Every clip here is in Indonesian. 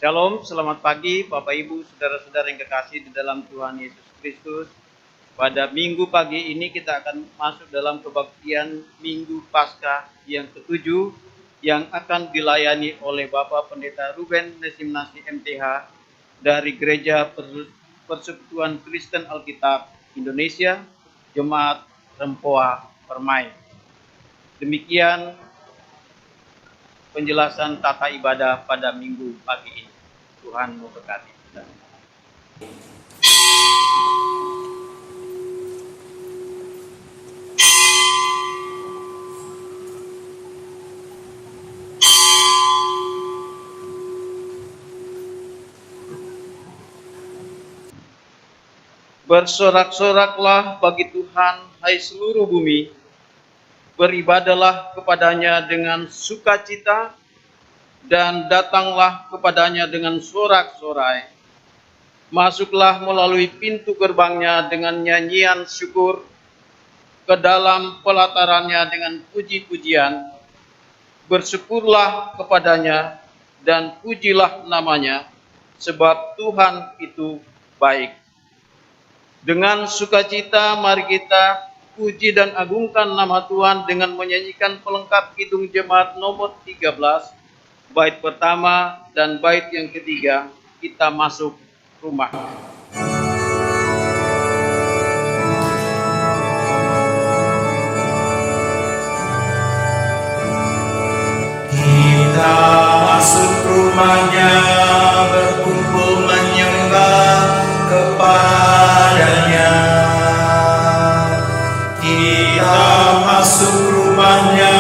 Shalom, selamat pagi Bapak Ibu, Saudara-saudara yang kekasih di dalam Tuhan Yesus Kristus. Pada minggu pagi ini kita akan masuk dalam kebaktian Minggu Paskah yang ketujuh yang akan dilayani oleh Bapak Pendeta Ruben Nesimnasi MTH dari Gereja Persekutuan Kristen Alkitab Indonesia, Jemaat Rempoa Permai. Demikian penjelasan tata ibadah pada minggu pagi ini. Tuhan memberkati kita. Bersorak-soraklah bagi Tuhan, hai seluruh bumi. Beribadahlah kepadanya dengan sukacita, dan datanglah kepadanya dengan sorak-sorai. Masuklah melalui pintu gerbangnya dengan nyanyian syukur, ke dalam pelatarannya dengan puji-pujian. Bersyukurlah kepadanya dan pujilah namanya, sebab Tuhan itu baik. Dengan sukacita mari kita puji dan agungkan nama Tuhan dengan menyanyikan pelengkap Kidung Jemaat nomor 13, bait pertama dan bait yang ketiga, kita masuk rumah. Kita masuk rumahnya, berkumpul menyembah kepadanya. Kita masuk rumahnya,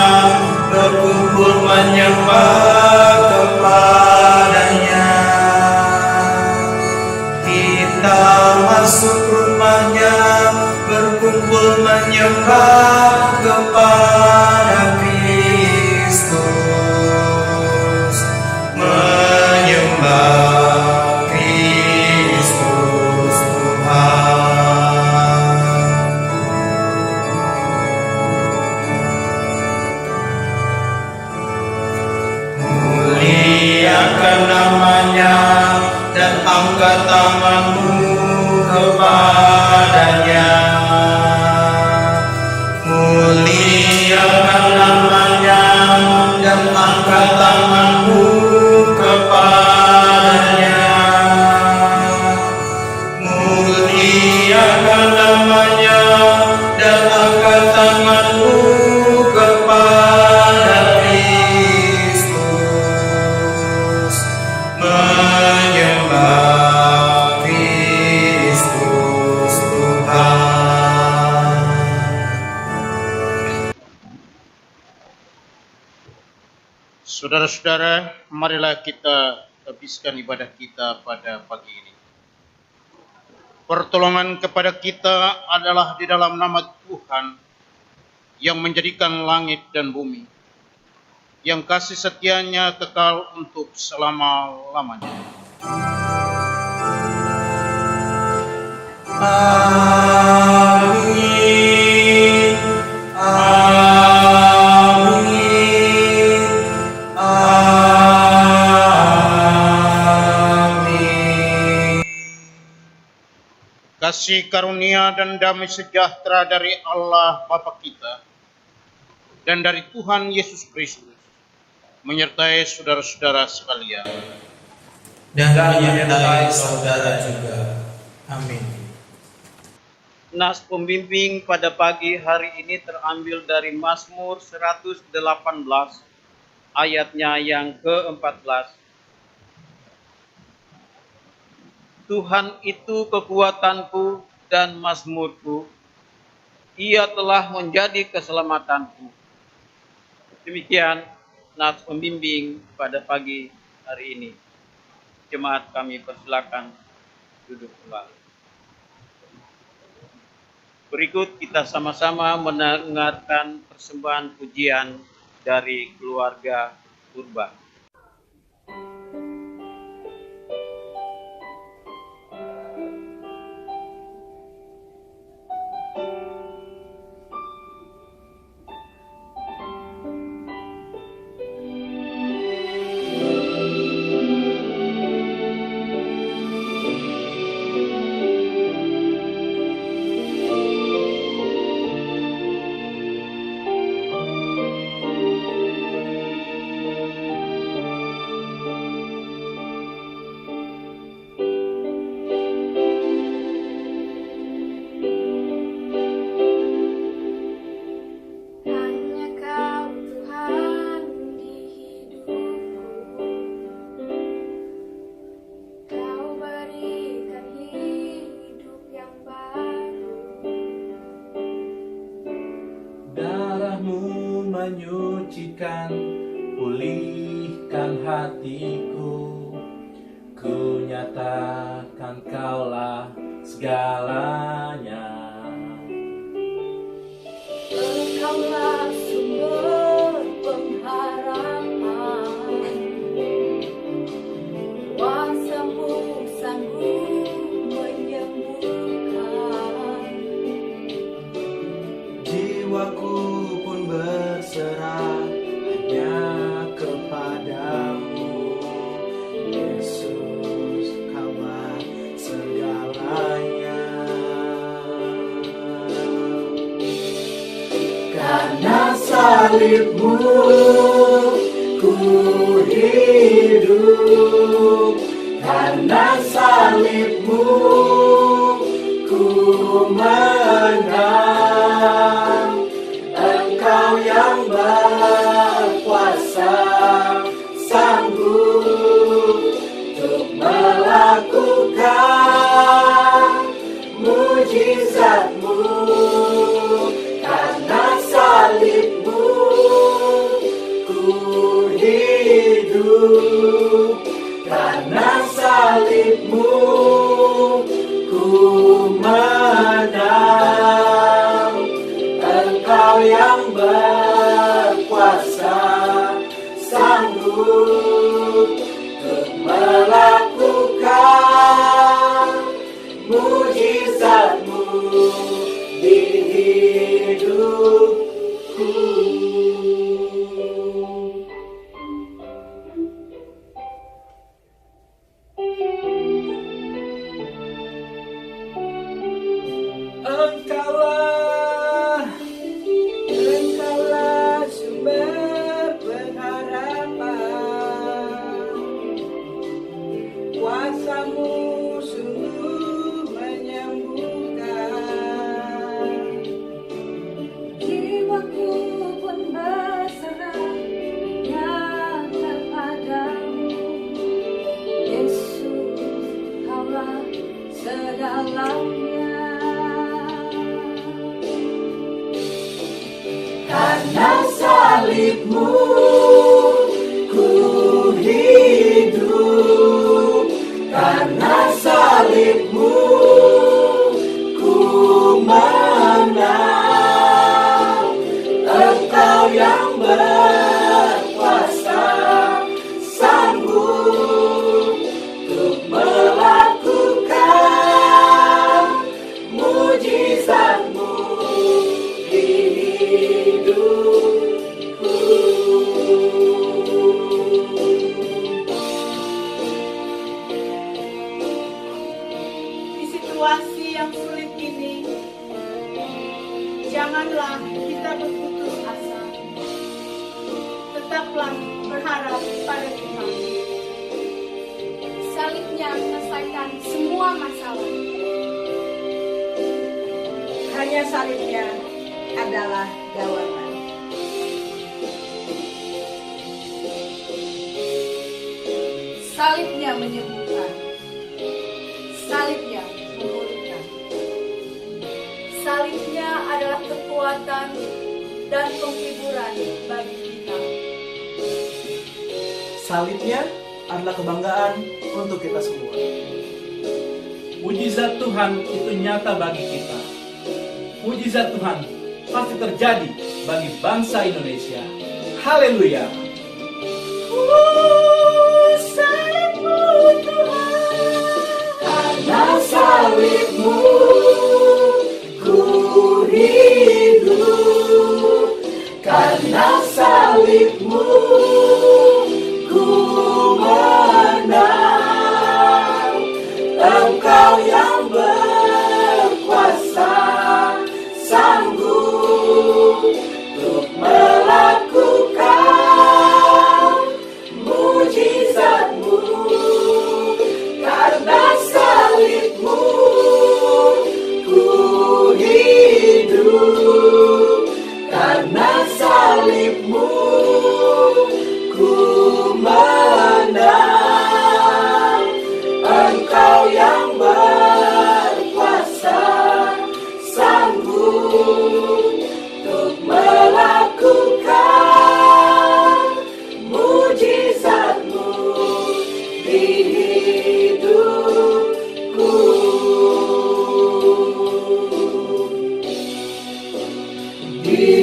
berkumpul menyembah kepadanya. Kita masuk rumahnya, berkumpul menyembah kepada Kristus, menyembah Kristus Tuhan. Muliakan namanya dan angkat tanganmu kepadanya. Muliakan namanya dan angkat tanganmu kepadanya. Muliakan namanya dan angkat tanganmu kepada Kristus, menyembah Kristus Tuhan. Saudara-saudara, marilah kita habiskan ibadah kita pada pagi ini. Pertolongan kepada kita adalah di dalam nama Tuhan yang menjadikan langit dan bumi, yang kasih setianya kekal untuk selama-lamanya. Amin. Amin. Amin. Kasih karunia dan damai sejahtera dari Allah Bapa kita dan dari Tuhan Yesus Kristus menyertai saudara-saudara sekalian. Dan menyertai saudara juga. Amin. Nas pembimbing pada pagi hari ini terambil dari Mazmur 118 ayatnya yang ke-14. Tuhan itu kekuatanku dan mazmurku, Ia telah menjadi keselamatanku. Demikian nas pembimbing pada pagi hari ini. Jemaat kami persilakan duduk kembali. Berikut kita sama-sama mendengarkan persembahan pujian dari keluarga Purba. menyucikan, pulihkan hatiku. Ku nyatakan Kaulah segalanya. Engkaulah sumber pengharapan, kuasa-Mu sanggup menyembuhkan. Jiwaku pun berserah hanya kepadamu, Yesus, Kaulah segalanya. Karena salib-Mu ku hidup, karena salib-Mu ku menang. Engkau yang berkuasa, sanggup untuk melakukan mujizat-Mu. Karena salib-Mu ku hidup, karena salib-Mu ku menang. Engkau yang berkuasa, sanggup untuk melakukan mujizat-Mu di hidupku. Engkaulah sumber pengharapan, kuasa-Mu sungguh menyembuhkan. Jiwaku pun berserah hanya kepadamu, Yesus, Kaulah segalanya. Karena salib-Mu ku hidup, karena salib-Mu ku menang. Engkau yang berkuasa, sanggup untuk melakukan mujizat-Mu di hidupku. Di situasi yang sulit ini, janganlah kita berputus asa. Tetaplah berharap pada Tuhan. Salibnya menyelesaikan semua masalah. Hanya salibnya adalah jawaban. Salibnya menyembuhkan, salibnya memulihkan. Salibnya adalah kekuatan dan penghiburan bagi kita. Salibnya adalah kebanggaan untuk kita semua. Mujizat Tuhan itu nyata bagi kita. Mujizat Tuhan pasti terjadi bagi bangsa Indonesia. Haleluya. Salib-Mu Tuhan, Karena salib-Mu ku hidup, karena salib-Mu ku menang. Engkau yang berkuasa, sanggup untuk melakukan mujizat-Mu. Karena salib-Mu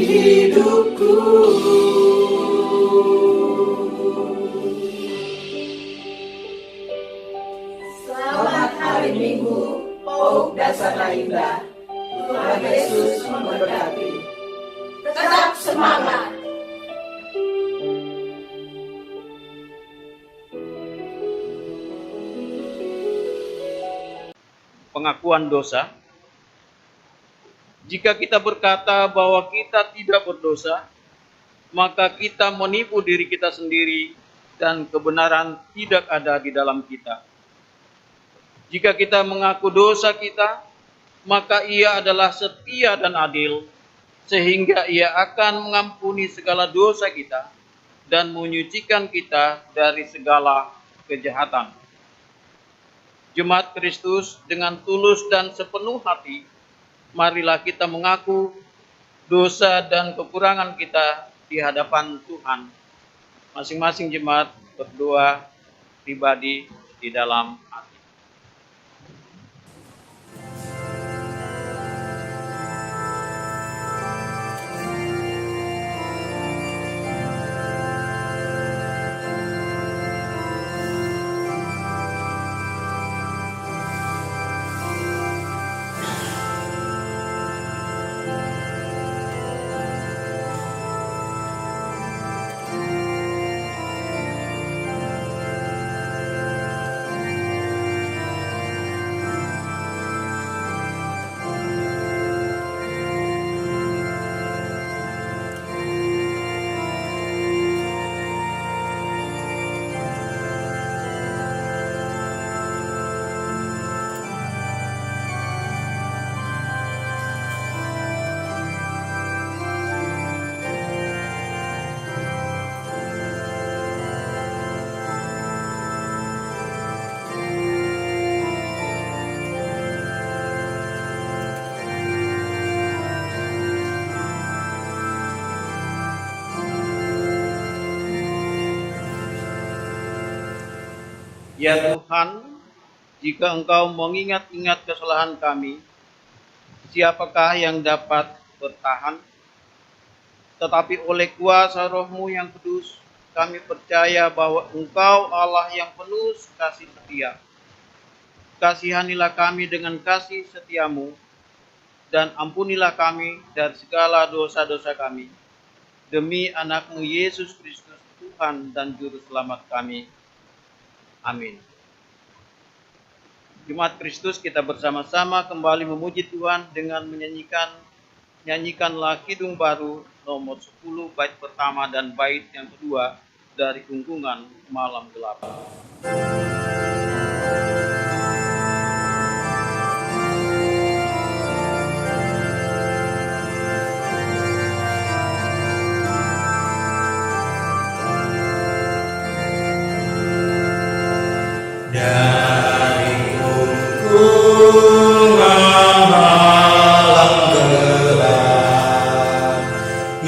hidupku. Selamat hari Minggu, Pauk Dasana Indah. Tuhan Yesus memberkati. Tetap semangat. Pengakuan dosa. Jika kita berkata bahwa kita tidak berdosa, maka kita menipu diri kita sendiri dan kebenaran tidak ada di dalam kita. Jika kita mengaku dosa kita, maka Ia adalah setia dan adil, sehingga Ia akan mengampuni segala dosa kita dan menyucikan kita dari segala kejahatan. Jemaat Kristus, dengan tulus dan sepenuh hati, marilah kita mengaku dosa dan kekurangan kita di hadapan Tuhan. Masing-masing jemaat berdoa pribadi di dalam hati. Ya Tuhan, jika Engkau mengingat-ingat kesalahan kami, siapakah yang dapat bertahan? Tetapi oleh kuasa Roh-Mu yang kudus, kami percaya bahwa Engkau Allah yang penuh kasih setia. Kasihanilah kami dengan kasih setiamu, dan ampunilah kami dari segala dosa-dosa kami. Demi anak-Mu Yesus Kristus, Tuhan dan Juru Selamat kami. Amin. Jemaat Kristus, kita bersama-sama kembali memuji Tuhan dengan nyanyikanlah Kidung Baru nomor 10 bait pertama dan bait yang kedua dari Gunggungan Malam Gelap.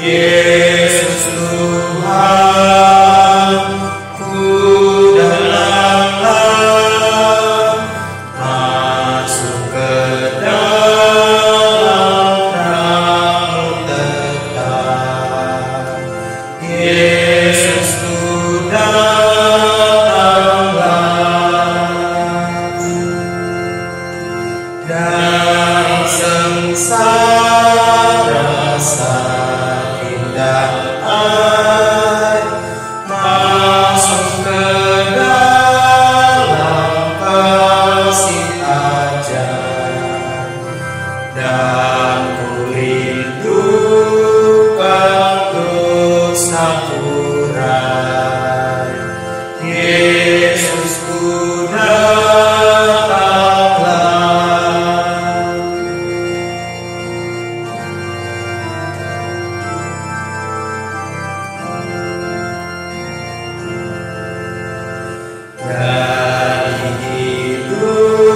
Yesus Tuhan.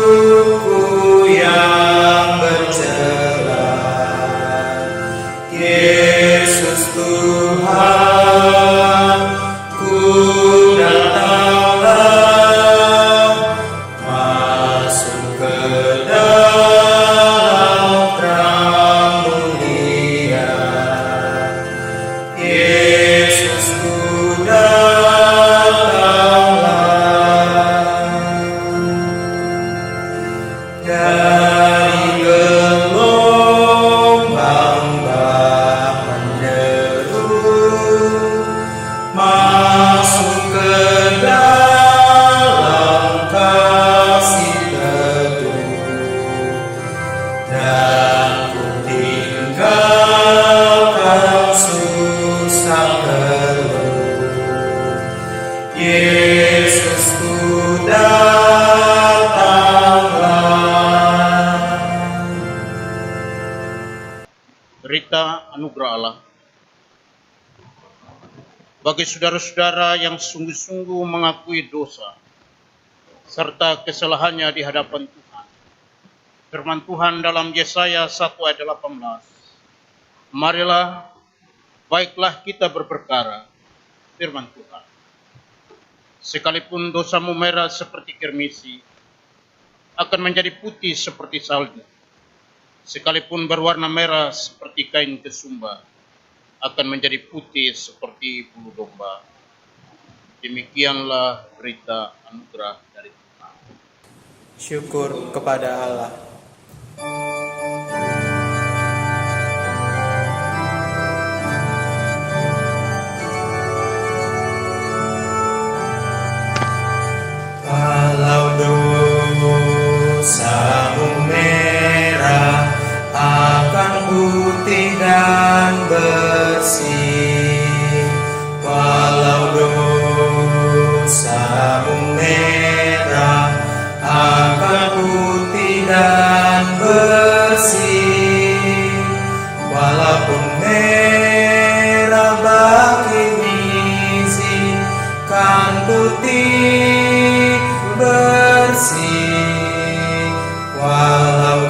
hidupku yang bercela. dan ku tinggalkan susah keluh. Yesus ku datanglah. Berita anugerah Allah. Bagi saudara-saudara yang sungguh-sungguh mengakui dosa serta kesalahannya di hadapan Tuhan, firman Tuhan dalam Yesaya 1 ayat 18, marilah, baiklah kita berperkara, firman Tuhan. Sekalipun dosamu merah seperti kirmisi, akan menjadi putih seperti salju. Sekalipun berwarna merah seperti kain kesumba, akan menjadi putih seperti bulu domba. Demikianlah berita anugerah dari Tuhan. Syukur kepada Allah. Walau dosamu merah akan putih dan bersih. Walau dosamu merah akan putih dan bersih. Walaupun merah bagi misi, kan putih bersih. Walau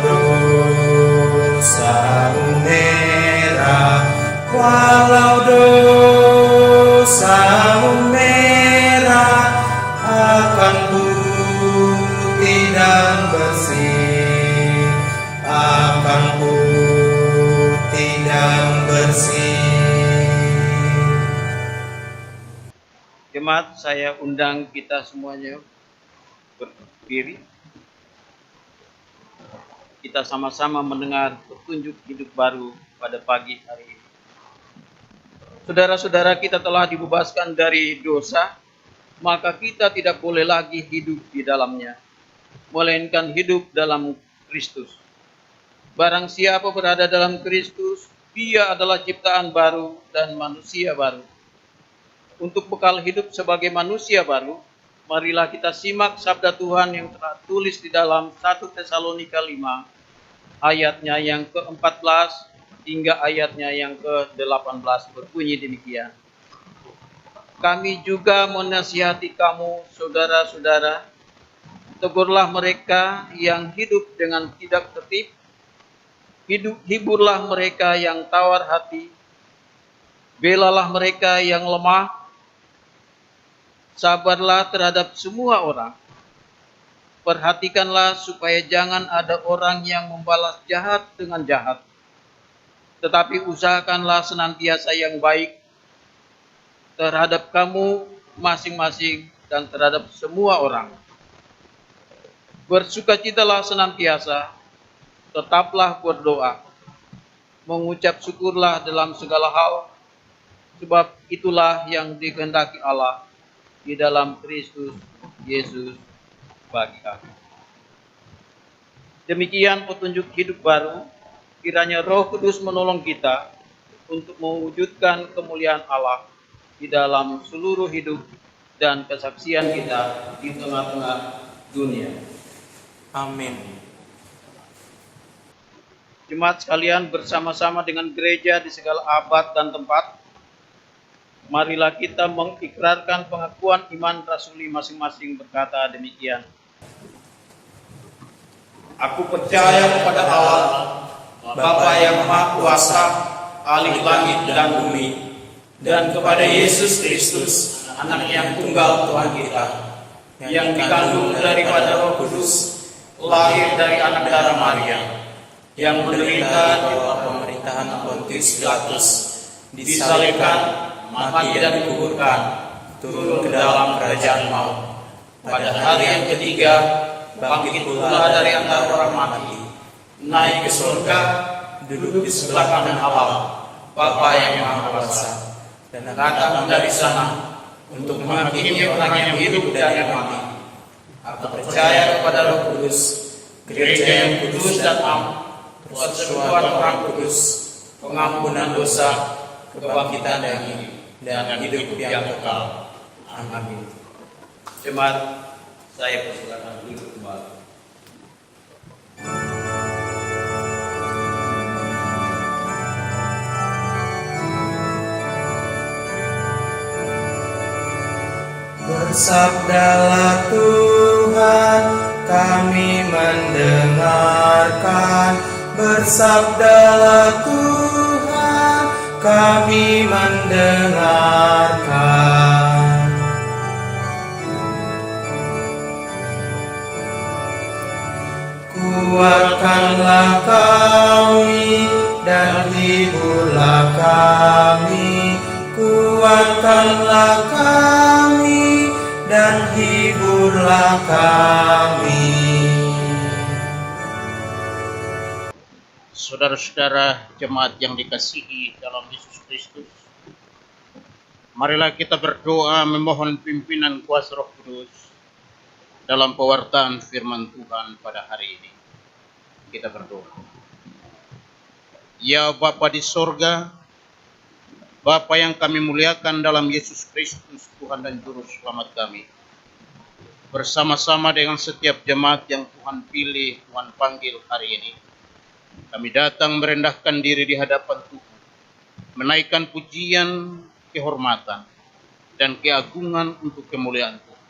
dosamu merah, walau dosamu merah, akan putih dan bersih, akan putih dan bersih. Jemaat, saya undang kita semuanya berdiri. Kita sama-sama mendengar petunjuk hidup baru pada pagi hari ini. Saudara-saudara, kita telah dibebaskan dari dosa, maka kita tidak boleh lagi hidup di dalamnya, melainkan hidup dalam Kristus. Barang siapa berada dalam Kristus, dia adalah ciptaan baru dan manusia baru. Untuk bekal hidup sebagai manusia baru, marilah kita simak sabda Tuhan yang telah tulis di dalam 1 Tesalonika 5, ayatnya yang ke-14 hingga ayatnya yang ke-18 berbunyi demikian. Kami juga menasihati kamu, saudara-saudara, tegurlah mereka yang hidup dengan tidak tertib, hiburlah mereka yang tawar hati, belalah mereka yang lemah, sabarlah terhadap semua orang. Perhatikanlah supaya jangan ada orang yang membalas jahat dengan jahat, tetapi usahakanlah senantiasa yang baik terhadap kamu masing-masing dan terhadap semua orang. Bersukacitalah senantiasa, tetaplah berdoa, mengucap syukurlah dalam segala hal, sebab itulah yang dikehendaki Allah di dalam Kristus Yesus bagi kami. Demikian petunjuk hidup baru. Kiranya Roh Kudus menolong kita untuk mewujudkan kemuliaan Allah di dalam seluruh hidup dan kesaksian kita di tengah-tengah dunia. Amin. Jemaat sekalian, bersama-sama dengan gereja di segala abad dan tempat, marilah kita mengikrarkan pengakuan iman rasuli masing-masing berkata demikian. Aku percaya kepada Allah, Bapa yang Maha Kuasa, Ahli langit dan bumi, dan kepada Yesus Kristus, Anak yang tunggal Tuhan kita, yang dikandung daripada Roh Kudus, lahir dari anak darah Maria, yang menderita di bawah pemerintahan Pontius Pilatus, disalibkan, mati dan dikuburkan, turun ke dalam kerajaan maut. Pada hari yang ketiga, bangkit pula dari antara orang mati, naik ke surga, duduk di sebelah kanan Allah, Bapa yang Maha Kuasa, dan akan dari sana untuk menghakimi orang yang hidup dan yang mati. Aku percaya kepada Roh Kudus, gereja yang kudus dan am, persekutuan Roh Kudus, pengampunan dosa, kebangkitan dan hidup yang kekal. Amin. Jemaat, saya persilakan duduk kembali. Bersabdalah Tuhan, kami mendengarkan. Bersabdalah Tuhan, kami mendengarkan. Kuatkanlah kami dan hiburlah kami. Kuatkanlah kami dan hiburlah kami. Saudara-saudara jemaat yang dikasihi dalam Yesus Kristus, marilah kita berdoa memohon pimpinan kuasa Roh Kudus dalam pewartaan firman Tuhan pada hari ini. Kita berdoa. Ya Bapa di sorga, Bapa yang kami muliakan dalam Yesus Kristus, Tuhan dan Juru Selamat kami, bersama-sama dengan setiap jemaat yang Tuhan pilih, Tuhan panggil hari ini, kami datang merendahkan diri di hadapan Tuhan, menaikkan pujian, kehormatan, dan keagungan untuk kemuliaan Tuhan.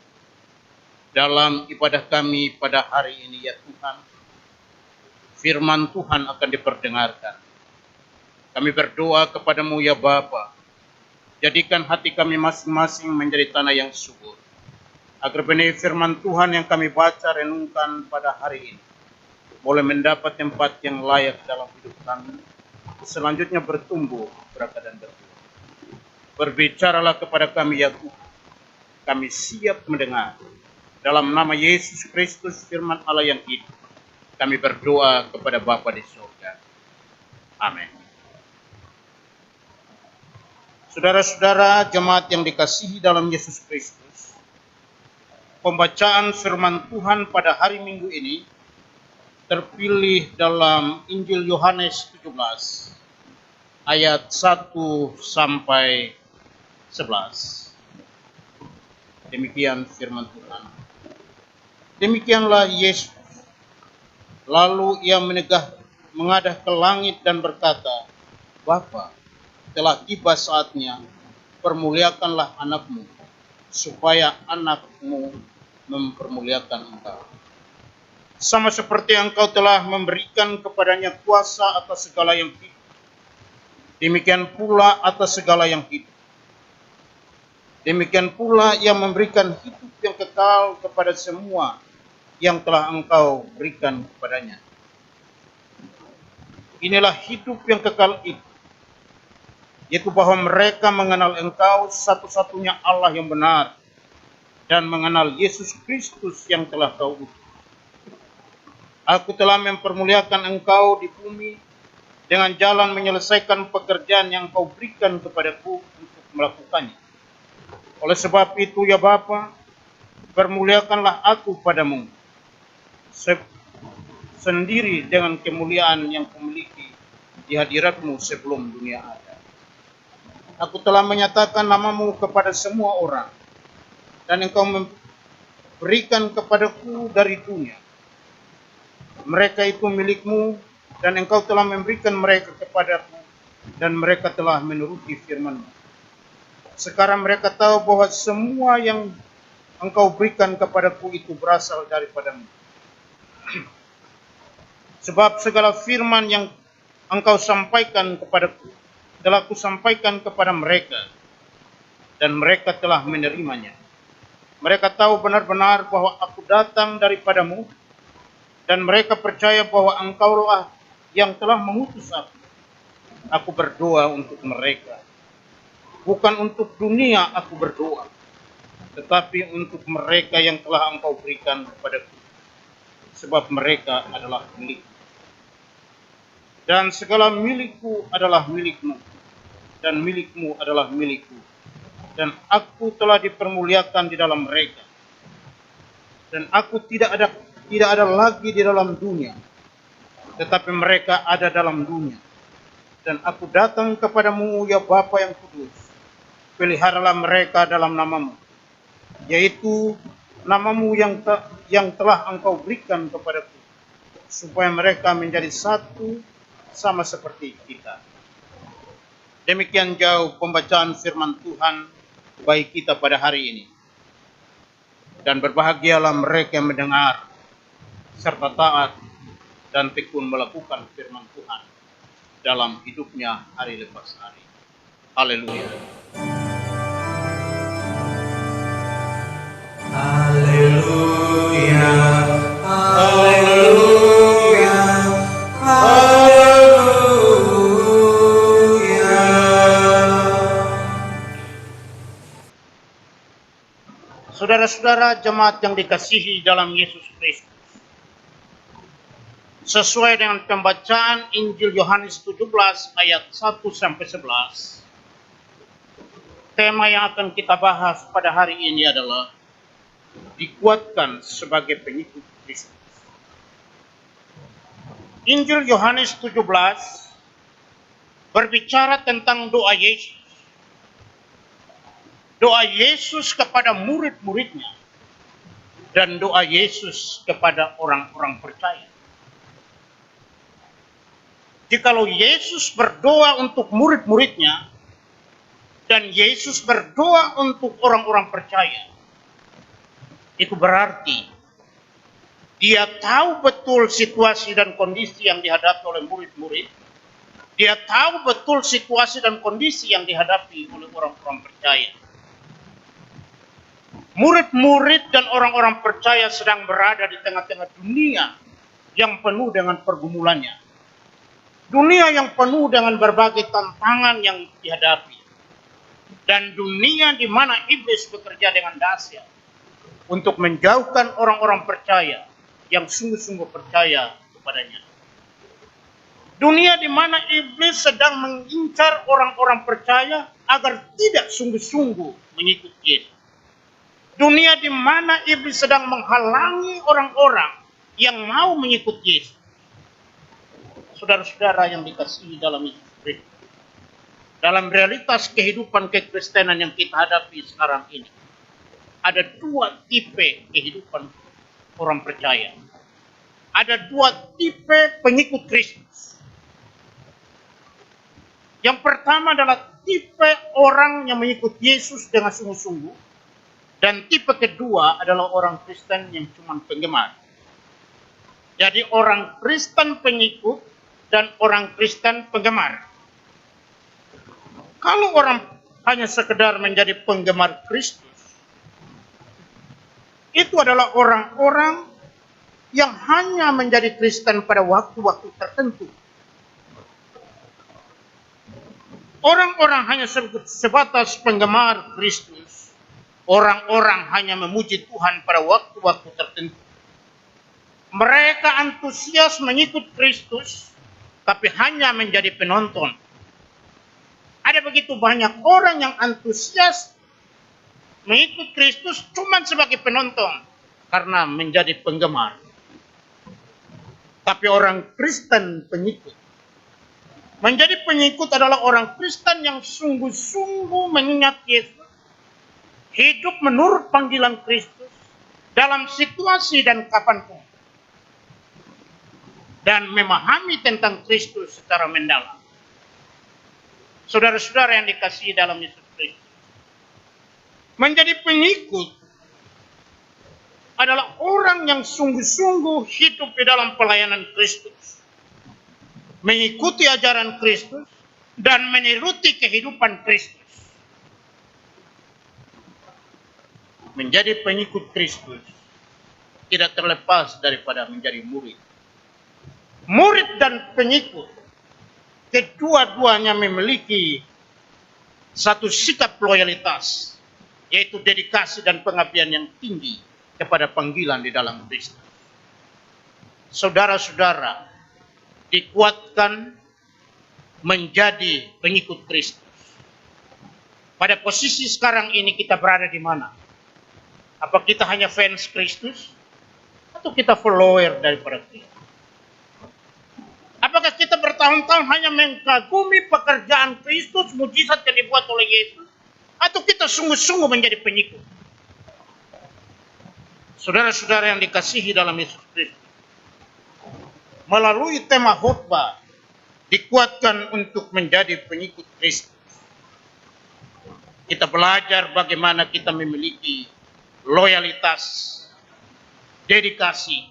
Dalam ibadah kami pada hari ini ya Tuhan, firman Tuhan akan diperdengarkan. Kami berdoa kepadamu ya Bapa, jadikan hati kami masing-masing menjadi tanah yang subur, agar benih firman Tuhan yang kami baca renungkan pada hari ini boleh mendapat tempat yang layak dalam hidup kami, selanjutnya bertumbuh, berakar dan berbuah. Berbicaralah kepada kami ya Tuhan, kami siap mendengar. Dalam nama Yesus Kristus firman Allah yang hidup, kami berdoa kepada Bapa di surga. Amin. Saudara-saudara jemaat yang dikasihi dalam Yesus Kristus, pembacaan firman Tuhan pada hari Minggu ini terpilih dalam Injil Yohanes 17 ayat 1 sampai 11. Demikian firman Tuhan. Demikianlah Yesus. Lalu ia mengadah ke langit dan berkata, Bapa, telah tiba saatnya, permuliakanlah anakmu, supaya anakmu mempermuliakan engkau. Sama seperti engkau telah memberikan kepadanya kuasa atas segala yang hidup, demikian pula atas segala yang hidup. Demikian pula ia memberikan hidup yang kekal kepada semua yang telah engkau berikan kepadanya. Inilah hidup yang kekal itu, yaitu bahwa mereka mengenal engkau satu-satunya Allah yang benar, dan mengenal Yesus Kristus yang telah kau utus. Aku telah mempermuliakan engkau di bumi dengan jalan menyelesaikan pekerjaan yang kau berikan kepadaku untuk melakukannya. Oleh sebab itu ya Bapa, permuliakanlah aku padamu, sendiri dengan kemuliaan yang kumiliki di hadiratmu sebelum dunia ada. Aku telah menyatakan namamu kepada semua orang, dan engkau memberikan kepadaku dari dunia. Mereka itu milikmu, dan engkau telah memberikan mereka kepadaku, dan mereka telah menuruti firman-Mu. Sekarang mereka tahu bahwa semua yang engkau berikan kepadaku itu berasal daripadamu. Sebab segala firman yang engkau sampaikan kepadaku telah kusampaikan kepada mereka, dan mereka telah menerimanya. Mereka tahu benar-benar bahwa aku datang daripadamu, dan mereka percaya bahwa engkaulah yang telah mengutus aku. Aku berdoa untuk mereka. Bukan untuk dunia aku berdoa, tetapi untuk mereka yang telah engkau berikan kepadaku, sebab mereka adalah milikku. Dan segala milikku adalah milikmu, dan milikmu adalah milikku. Dan aku telah dipermuliakan di dalam mereka. Dan aku tidak ada lagi di dalam dunia, tetapi mereka ada dalam dunia. Dan aku datang kepadamu, ya Bapa yang kudus, peliharalah mereka dalam namamu, yaitu namamu yang telah engkau berikan kepadaku, supaya mereka menjadi satu sama seperti kita. Demikian jauh pembacaan firman Tuhan bagi kita pada hari ini. Dan berbahagialah mereka yang mendengar, serta taat, dan tekun melakukan firman Tuhan dalam hidupnya hari lepas hari. Haleluya. Haleluya, haleluya, haleluya. Saudara-saudara jemaat yang dikasihi dalam Yesus Kristus, sesuai dengan pembacaan Injil Yohanes 17 ayat 1 sampai 11, tema yang akan kita bahas pada hari ini adalah dikuatkan sebagai pengikut Kristus. Injil Yohanes 17 berbicara tentang doa Yesus. Doa Yesus kepada murid-muridnya dan doa Yesus kepada orang-orang percaya. Jikalau Yesus berdoa untuk murid-muridnya dan Yesus berdoa untuk orang-orang percaya, itu berarti dia tahu betul situasi dan kondisi yang dihadapi oleh murid-murid. Dia tahu betul situasi dan kondisi yang dihadapi oleh orang-orang percaya. Murid-murid dan orang-orang percaya sedang berada di tengah-tengah dunia yang penuh dengan pergumulannya. Dunia yang penuh dengan berbagai tantangan yang dihadapi. Dan dunia di mana iblis bekerja dengan dahsyat untuk menjauhkan orang-orang percaya yang sungguh-sungguh percaya kepadanya. Dunia di mana iblis sedang mengincar orang-orang percaya agar tidak sungguh-sungguh mengikut Yesus. Dunia di mana iblis sedang menghalangi orang-orang yang mau mengikut Yesus. Saudara-saudara yang dikasihi dalam Yesus Kristus, dalam realitas kehidupan kekristenan yang kita hadapi sekarang ini, ada dua tipe kehidupan orang percaya. Ada dua tipe pengikut Kristus. Yang pertama adalah tipe orang yang mengikut Yesus dengan sungguh-sungguh. Dan tipe kedua adalah orang Kristen yang cuma penggemar. Jadi orang Kristen pengikut dan orang Kristen penggemar. Kalau orang hanya sekedar menjadi penggemar Kristus, itu adalah orang-orang yang hanya menjadi Kristen pada waktu-waktu tertentu. Orang-orang hanya sebatas penggemar Kristus. Orang-orang hanya memuji Tuhan pada waktu-waktu tertentu. Mereka antusias mengikut Kristus, tapi hanya menjadi penonton. Ada begitu banyak orang yang antusias mengikut Kristus cuma sebagai penonton karena menjadi penggemar. Tapi orang Kristen pengikut. Menjadi pengikut adalah orang Kristen yang sungguh-sungguh mengingat Yesus. Hidup menurut panggilan Kristus dalam situasi dan kapanpun. Dan memahami tentang Kristus secara mendalam. Saudara-saudara yang dikasihi dalam Yesus Kristus. Menjadi pengikut adalah orang yang sungguh-sungguh hidup di dalam pelayanan Kristus. Mengikuti ajaran Kristus dan meniruti kehidupan Kristus. Menjadi pengikut Kristus tidak terlepas daripada menjadi murid. Murid dan pengikut kedua-duanya memiliki satu sikap loyalitas, yaitu dedikasi dan pengabdian yang tinggi kepada panggilan di dalam Kristus. Saudara-saudara dikuatkan menjadi pengikut Kristus. Pada posisi sekarang ini kita berada di mana? Apa kita hanya fans Kristus? Atau kita follower daripada Kristus? Apakah kita bertahun-tahun hanya mengagumi pekerjaan Kristus, mujizat yang dibuat oleh Yesus? Atau kita sungguh-sungguh menjadi pengikut? Saudara-saudara yang dikasihi dalam Yesus Kristus, melalui tema khotbah dikuatkan untuk menjadi pengikut Kristus. Kita belajar bagaimana kita memiliki loyalitas, dedikasi,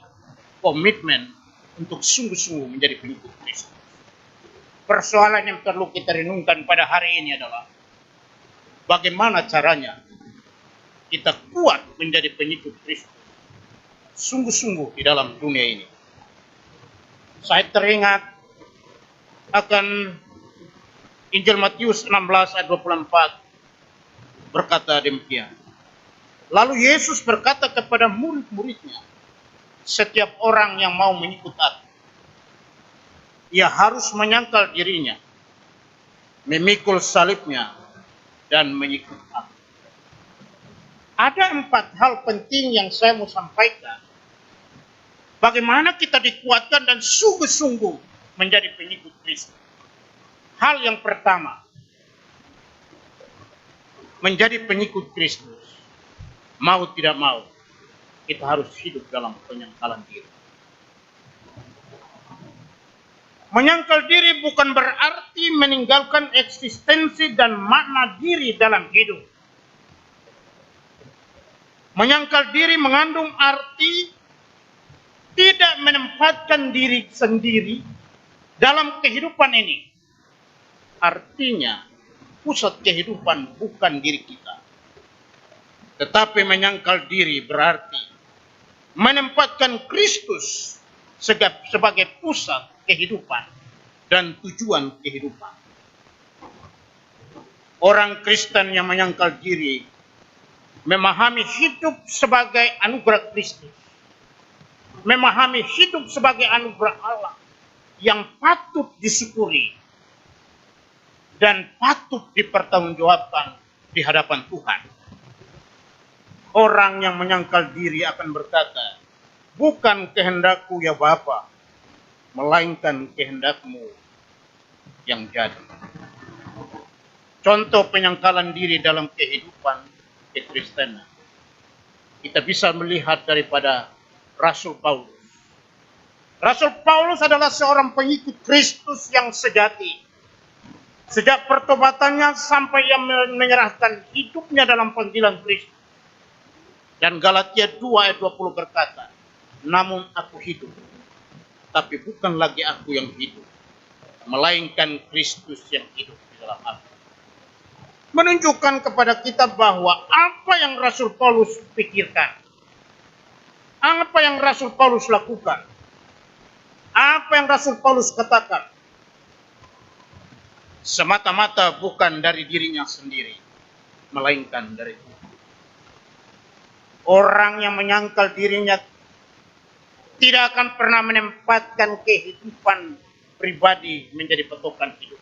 komitmen untuk sungguh-sungguh menjadi pengikut Kristus. Persoalan yang perlu kita renungkan pada hari ini adalah bagaimana caranya kita kuat menjadi pengikut Kristus sungguh-sungguh di dalam dunia ini. Saya teringat akan Injil Matius 16 ayat 24 berkata demikian. Lalu Yesus berkata kepada murid-muridnya, setiap orang yang mau mengikut aku, ia harus menyangkal dirinya, memikul salibnya, dan mengikut aku. Ada 4 hal penting yang saya mau sampaikan. Bagaimana kita dikuatkan dan sungguh-sungguh menjadi pengikut Kristus. Hal yang pertama, menjadi pengikut Kristus, mau tidak mau, kita harus hidup dalam penyangkalan diri. Menyangkal diri bukan berarti meninggalkan eksistensi dan makna diri dalam hidup. Menyangkal diri mengandung arti tidak menempatkan diri sendiri dalam kehidupan ini. Artinya, pusat kehidupan bukan diri kita. Tetapi menyangkal diri berarti menempatkan Kristus sebagai pusat kehidupan dan tujuan kehidupan. Orang Kristen yang menyangkal diri memahami hidup sebagai anugerah Kristus. Memahami hidup sebagai anugerah Allah yang patut disyukuri dan patut dipertanggungjawabkan di hadapan Tuhan. Orang yang menyangkal diri akan berkata, bukan kehendakku ya Bapa, melainkan kehendakmu yang jadi. Contoh penyangkalan diri dalam kehidupan kekristenan. Kita bisa melihat daripada Rasul Paulus. Rasul Paulus adalah seorang pengikut Kristus yang sejati. Sejak pertobatannya sampai ia menyerahkan hidupnya dalam panggilan Kristus. Dan Galatia 2 ayat 20 berkata, namun aku hidup, tapi bukan lagi aku yang hidup, melainkan Kristus yang hidup di dalam aku. Menunjukkan kepada kita bahwa apa yang Rasul Paulus pikirkan, apa yang Rasul Paulus lakukan, apa yang Rasul Paulus katakan, semata-mata bukan dari dirinya sendiri, melainkan dari Tuhan. Orang yang menyangkal dirinya tidak akan pernah menempatkan kehidupan pribadi menjadi patokan hidup,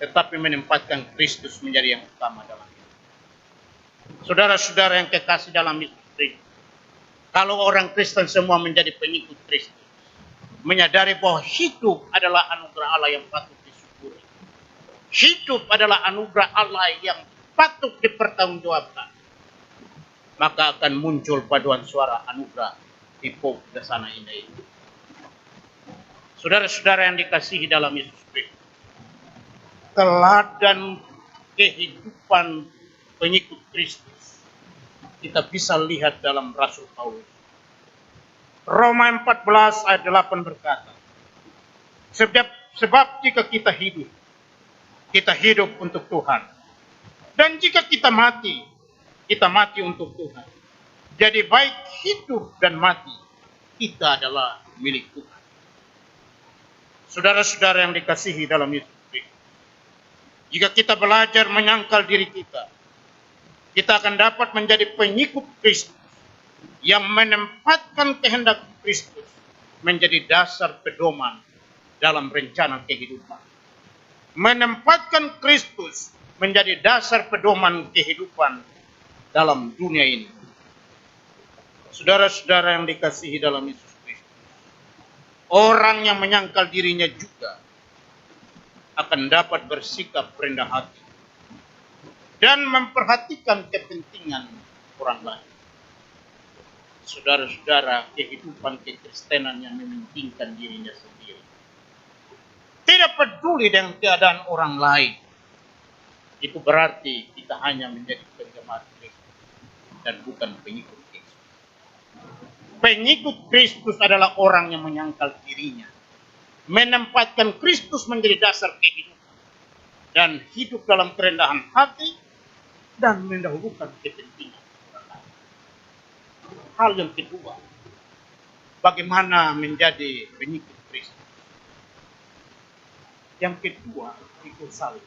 tetapi menempatkan Kristus menjadi yang utama dalam hidup. Saudara-saudara yang kekasih dalam Yesus Kristus, kalau orang Kristen semua menjadi pengikut Kristus, menyadari bahwa hidup adalah anugerah Allah yang patut disyukuri. Hidup adalah anugerah Allah yang patut dipertanggungjawabkan. Maka akan muncul paduan suara anugerah di Pok Dasana Indah ini. Saudara-saudara yang dikasihi dalam Yesus Kristus, teladan kehidupan pengikut Kristus kita bisa lihat dalam Rasul Paulus. Roma 14 ayat 8 berkata, sebab jika kita hidup untuk Tuhan. Dan jika kita mati untuk Tuhan. Jadi baik hidup dan mati, kita adalah milik Tuhan. Saudara-saudara yang dikasihi dalam Yesus Kristus, jika kita belajar menyangkal diri kita akan dapat menjadi pengikut Kristus yang menempatkan kehendak Kristus menjadi dasar pedoman dalam rencana kehidupan. Menempatkan Kristus menjadi dasar pedoman kehidupan dalam dunia ini. Saudara-saudara yang dikasihi dalam Yesus Kristus, orang yang menyangkal dirinya juga akan dapat bersikap rendah hati dan memperhatikan kepentingan orang lain. Saudara-saudara, kehidupan kekristenan yang mementingkan dirinya sendiri, tidak peduli dengan keadaan orang lain, itu berarti kita hanya menjadi penggemar Kristus dan bukan pengikut Kristus. Pengikut Kristus adalah orang yang menyangkal dirinya, menempatkan Kristus menjadi dasar kehidupan, dan hidup dalam kerendahan hati dan mendahulukan kepentingan orang lain. Hal yang kedua, bagaimana menjadi pengikut Kristus? Yang kedua, pikul salib.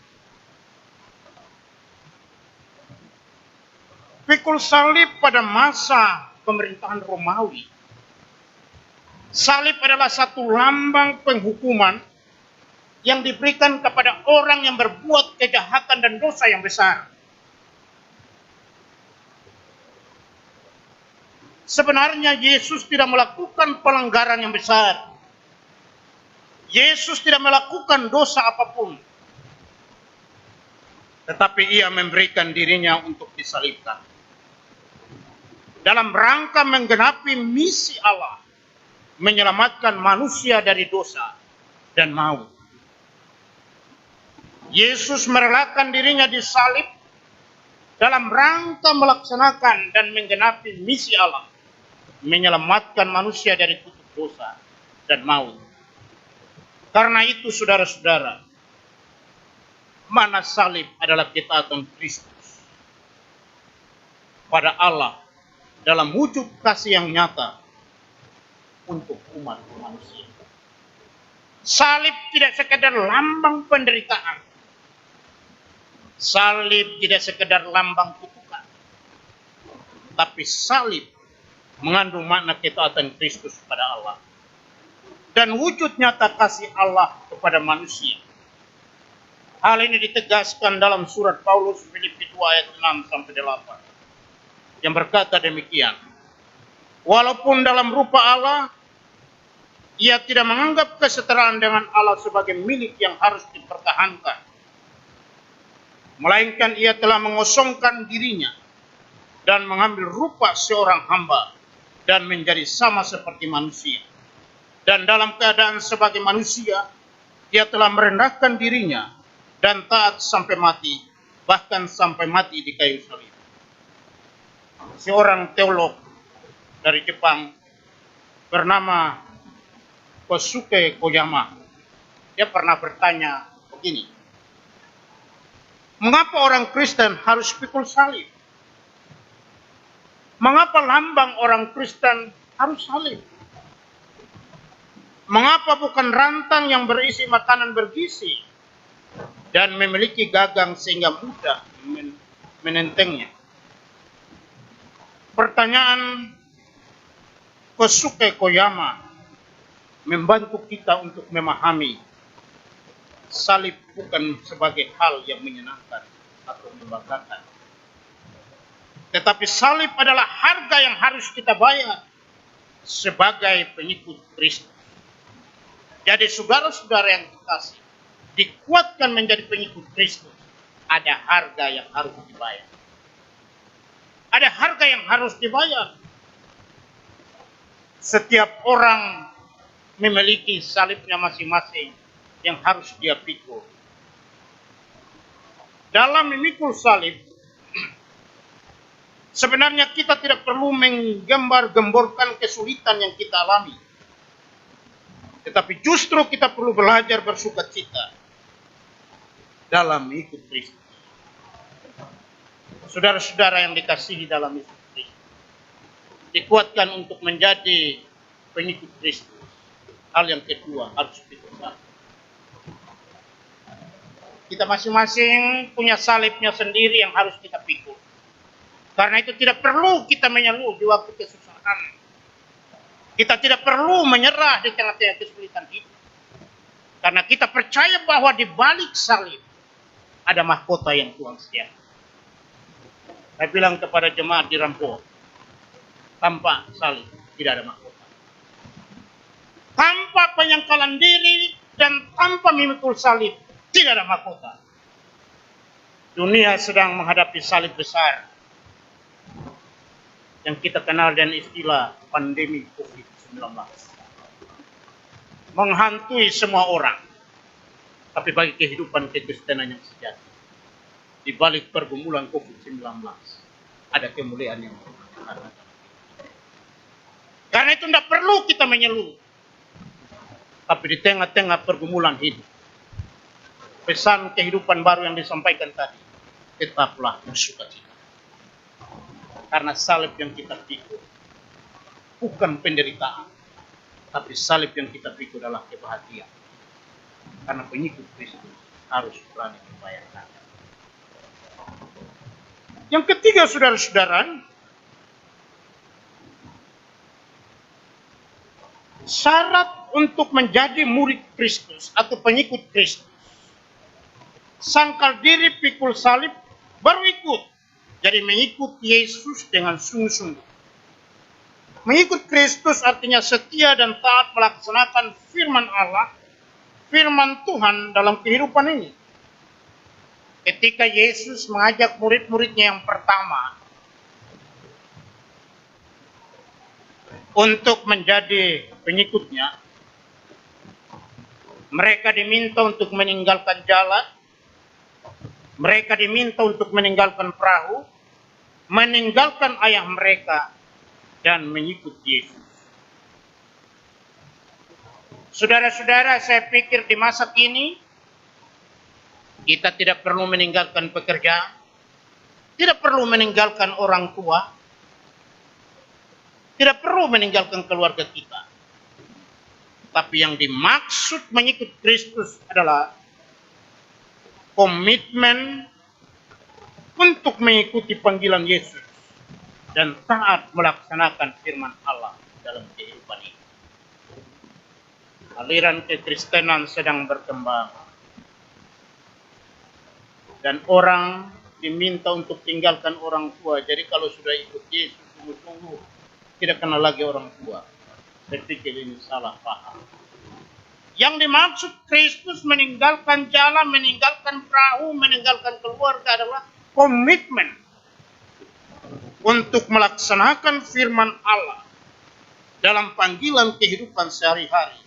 Pikul salib pada masa pemerintahan Romawi. Salib adalah satu lambang penghukuman yang diberikan kepada orang yang berbuat kejahatan dan dosa yang besar. Sebenarnya Yesus tidak melakukan pelanggaran yang besar. Yesus tidak melakukan dosa apapun. Tetapi ia memberikan dirinya untuk disalibkan. Dalam rangka menggenapi misi Allah, menyelamatkan manusia dari dosa dan maut. Yesus merelakan dirinya disalib dalam rangka melaksanakan dan menggenapi misi Allah, menyelamatkan manusia dari kutuk dosa dan maut. Karena itu, saudara-saudara, mana salib adalah ketaatan Kristus pada Allah dalam wujud kasih yang nyata untuk umat manusia. Salib tidak sekedar lambang penderitaan. Salib tidak sekedar lambang kutukan. Tapi salib mengandung makna ketaatan Kristus pada Allah dan wujud nyata kasih Allah kepada manusia. Hal ini ditegaskan dalam surat Paulus Filipi 2 ayat 6 sampai 8. Yang berkata demikian, walaupun dalam rupa Allah, ia tidak menganggap kesetaraan dengan Allah sebagai milik yang harus dipertahankan. Melainkan ia telah mengosongkan dirinya dan mengambil rupa seorang hamba dan menjadi sama seperti manusia. Dan dalam keadaan sebagai manusia, dia telah merendahkan dirinya dan taat sampai mati, bahkan sampai mati di kayu salib. Seorang teolog dari Jepang bernama Kosuke Koyama, dia pernah bertanya begini, mengapa orang Kristen harus pikul salib? Mengapa lambang orang Kristen harus salib? Mengapa bukan rantang yang berisi makanan bergizi dan memiliki gagang sehingga mudah menentengnya? Pertanyaan Kosuke Koyama membantu kita untuk memahami salib bukan sebagai hal yang menyenangkan atau membanggakan. Tetapi salib adalah harga yang harus kita bayar sebagai pengikut Kristus. Jadi saudara-saudara yang kekasih, dikuatkan menjadi pengikut Kristus, ada harga yang harus dibayar. Ada harga yang harus dibayar. Setiap orang memiliki salibnya masing-masing yang harus dia pikul. Dalam memikul salib, sebenarnya kita tidak perlu menggembar-gemborkan kesulitan yang kita alami. Tetapi justru kita perlu belajar bersukacita dalam ikut Kristus. Saudara-saudara yang dikasihi dalam Yesus Kristus, dikuatkan untuk menjadi pengikut Kristus. Hal yang kedua, harus pikul salib. Kita masing-masing punya salibnya sendiri yang harus kita pikul. Karena itu tidak perlu kita mengeluh di waktu kesusahan. Kita tidak perlu menyerah di tengah-tengah kesulitan hidup. Karena kita percaya bahwa di balik salib ada mahkota yang Tuhan sediakan. Saya bilang kepada jemaat di Rampo, tanpa salib tidak ada mahkota. tanpa penyangkalan diri dan tanpa memikul salib, tidak ada mahkota. Dunia sedang menghadapi salib besar yang kita kenal dengan istilah pandemi COVID-19. Menghantui semua orang. Tapi bagi kehidupan kekristenan yang sejati, di balik pergumulan COVID-19, ada kemuliaan yang besar. Karena itu tidak perlu kita mengeluh. Tapi di tengah-tengah pergumulan hidup, pesan kehidupan baru yang disampaikan tadi, tetaplah bersukacita. Karena salib yang kita pikul bukan penderitaan, tapi salib yang kita pikul adalah kebahagiaan. Karena pengikut Kristus harus berani membayarkan. Yang ketiga, saudara-saudara, syarat untuk menjadi murid Kristus atau pengikut Kristus, sangkal diri, pikul salib, baru ikut. Jadi mengikut Yesus dengan sungguh-sungguh. Mengikut Kristus artinya setia dan taat melaksanakan firman Allah, firman Tuhan dalam kehidupan ini. Ketika Yesus mengajak murid-muridnya yang pertama untuk menjadi pengikutnya, mereka diminta untuk meninggalkan jalan, mereka diminta untuk meninggalkan perahu, meninggalkan ayah mereka, dan mengikut Yesus. Saudara-saudara, saya pikir di masa kini, kita tidak perlu meninggalkan pekerjaan, tidak perlu meninggalkan orang tua, tidak perlu meninggalkan keluarga kita. Tapi yang dimaksud mengikut Kristus adalah komitmen untuk mengikuti panggilan Yesus dan taat melaksanakan firman Allah dalam kehidupan ini. Aliran kekristenan sedang berkembang dan orang diminta untuk tinggalkan orang tua. Jadi kalau sudah ikut Yesus sungguh-sungguh, tidak kenal lagi orang tua. Saya pikir ini salah paham. Yang dimaksud Kristus meninggalkan jalan, meninggalkan perahu, meninggalkan keluarga adalah komitmen untuk melaksanakan firman Allah dalam panggilan kehidupan sehari-hari,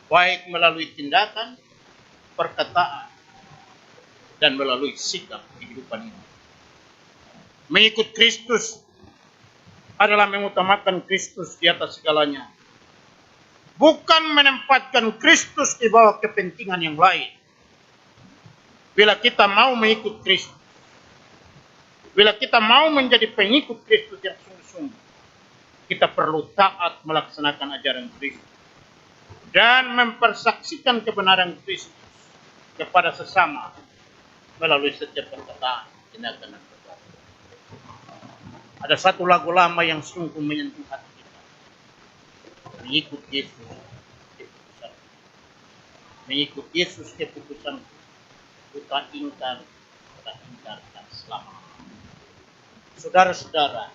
baik melalui tindakan, perkataan, dan melalui sikap kehidupan ini. Mengikut Kristus adalah mengutamakan Kristus di atas segalanya. Bukan menempatkan Kristus di bawah kepentingan yang lain. Bila kita mau mengikut Kristus, bila kita mau menjadi pengikut Kristus yang sungguh-sungguh, kita perlu taat melaksanakan ajaran Kristus dan mempersaksikan kebenaran Kristus kepada sesama melalui setiap perkataan, tindakan, dan perbuatan. Ada satu lagu lama yang sungguh menyentuh hati kita. Mengikut Yesus keputusan. Mengikut Yesus keputusan. Kita ingkarkan selama. Saudara-saudara,